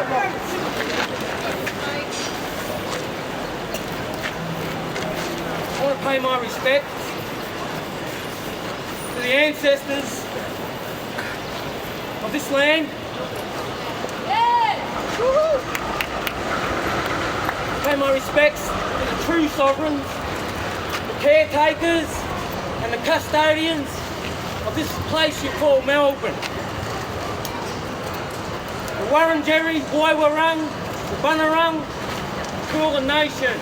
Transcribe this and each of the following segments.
I want to pay my respect to the ancestors of this land. Pay my respects to the true sovereigns, the caretakers and the custodians of this place you call Melbourne. The Wurundjeri, Waiwurrung, the Bunurong, Kulin Nation.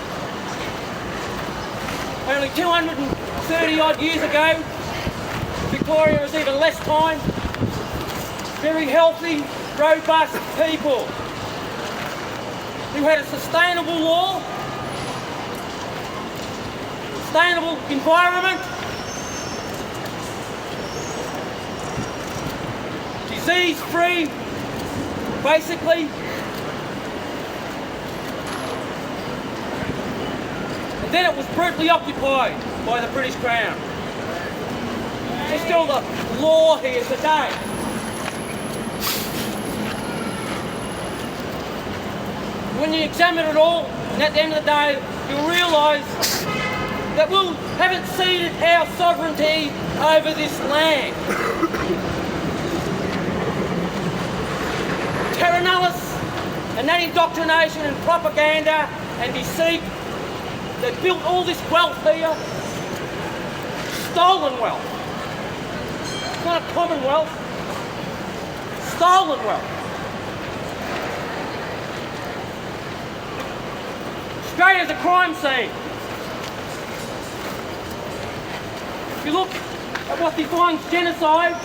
Only 230 odd years ago, Victoria was even less time. Very healthy, robust people who had a sustainable law, sustainable environment, disease-free, basically. And then it was brutally occupied by the British Crown. There's still the law here today. When you examine it all, and at the end of the day, you'll realise that we haven't ceded our sovereignty over this land. Terra nullius and that indoctrination and propaganda and deceit that built all this wealth here, stolen wealth. It's not a common wealth, stolen wealth. Australia's a crime scene. If you look at what defines genocide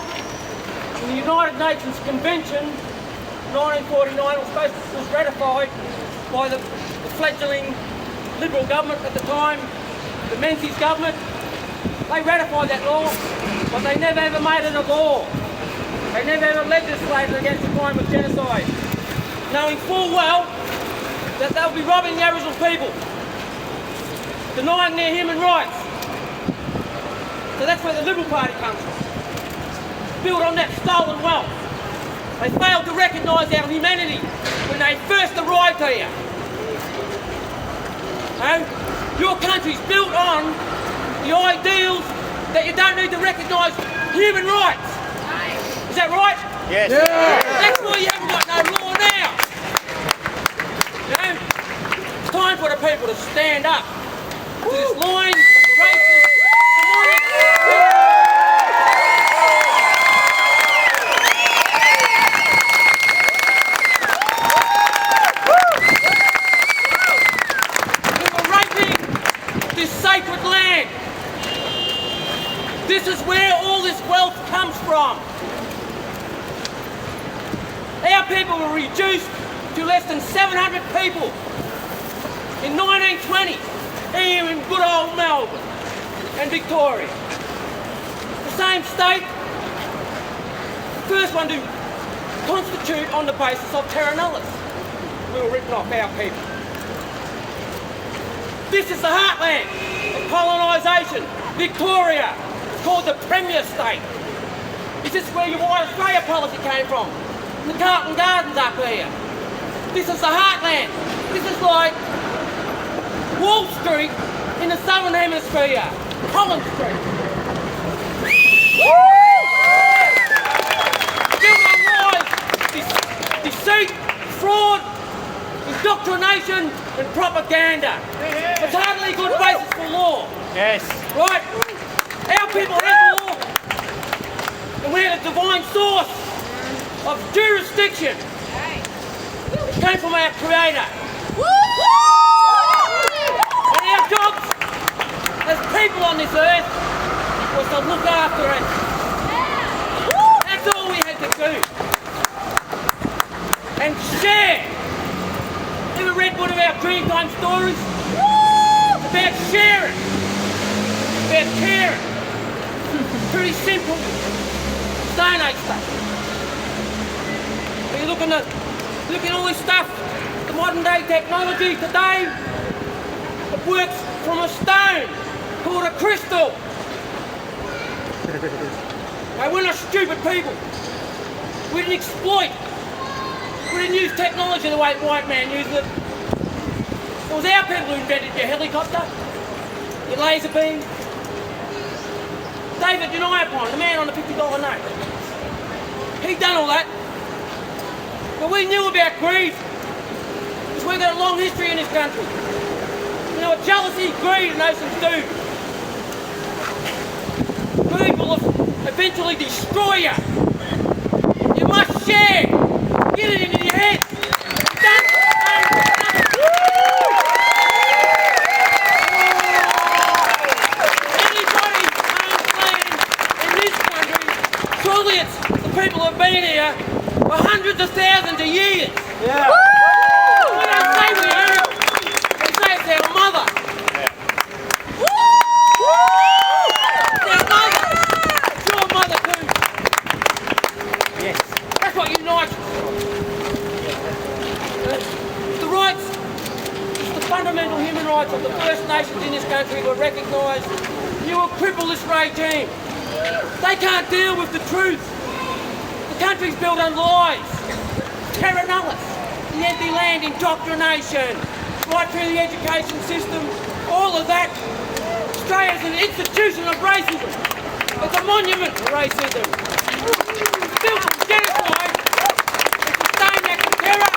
in the United Nations Convention, 1949 was ratified by the fledgling Liberal government at the time, the Menzies government. They ratified that law, but they never ever made it a law. They never ever legislated against the crime of genocide, knowing full well that they'll be robbing the Aboriginal people, denying their human rights. So that's where the Liberal Party comes from. Built on that stolen wealth. They failed to recognise our humanity when they first arrived here. Your country's built on the ideals that you don't need to recognise human rights. Is that right? Yes. Yeah. That's why you haven't got no law now. It's time for the people to stand up to this line of racist, demonic... sacred land. This is where all this wealth comes from. Our people were reduced to less than 700 people in 1920 here in good old Melbourne and Victoria. The same state, the first one to constitute on the basis of terra nullius. We were written off, our people. This is the heartland of colonisation. Victoria, it's called the Premier State. Is this where your White Australia policy came from? The Carlton Gardens up here. This is the heartland. This is like Wall Street in the Southern Hemisphere. Collins Street. Built on lies, deceit, fraud, indoctrination and propaganda. It's hardly a good basis for law. Yes. Right? Our people have the law. And we're the divine source of jurisdiction. It came from our Creator. And our jobs as people on this earth was to look after it. That's all we had to do. And share. Ever read one of our Dreamtime stories? It's about sharing. About caring. Pretty simple. Stone Age stuff. When you look at all this stuff, the modern day technology today, it works from a stone called a crystal. Now, we're not stupid people. We didn't exploit didn't use technology the way the white man used it. It was our people who invented your helicopter, your laser beam. David Uniapon, the man on the $50 note. He done all that. But we knew about greed, because we've got a long history in this country. You know what jealousy, greed and those things do. Greed will eventually destroy you. You must share. Get it into your head. Anybody owns land in this country, surely it's the people who have been here for hundreds of thousands of years. Yeah. We don't say we own it. We say it's our mother. It's our mother. It's your mother too. Yes. That's what unites us. The rights, the fundamental human rights of the First Nations in this country were recognised. You will cripple this regime. They can't deal with the truth. The country's built on lies, terra nullius, the anti-land indoctrination, right through the education system, all of that. Australia's an institution of racism. It's a monument to racism. It's built on genocide. It's a stain act of terror,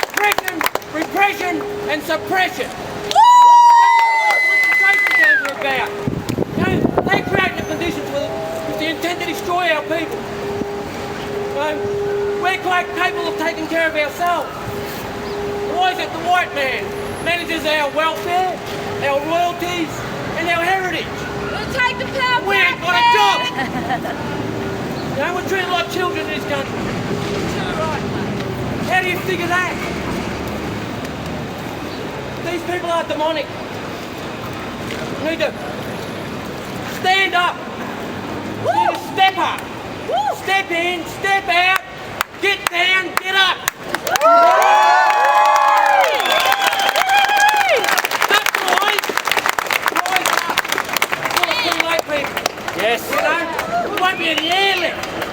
oppression, repression and suppression. That's what concentration camps are about. You know, they create the conditions with the intent to destroy our people. We're quite capable of taking care of ourselves. Why is it the white man manages our welfare, our royalties, and our heritage? We'll take the power We ain't got a back, job. man. You know, we're treated like children in this country. How do you figure that? These people are demonic. You need to stand up. You need to step up. Step in, step out, get down, get up. That's rise. Rise up. It's all too late, people. Yes. You know, we won't be in the air left.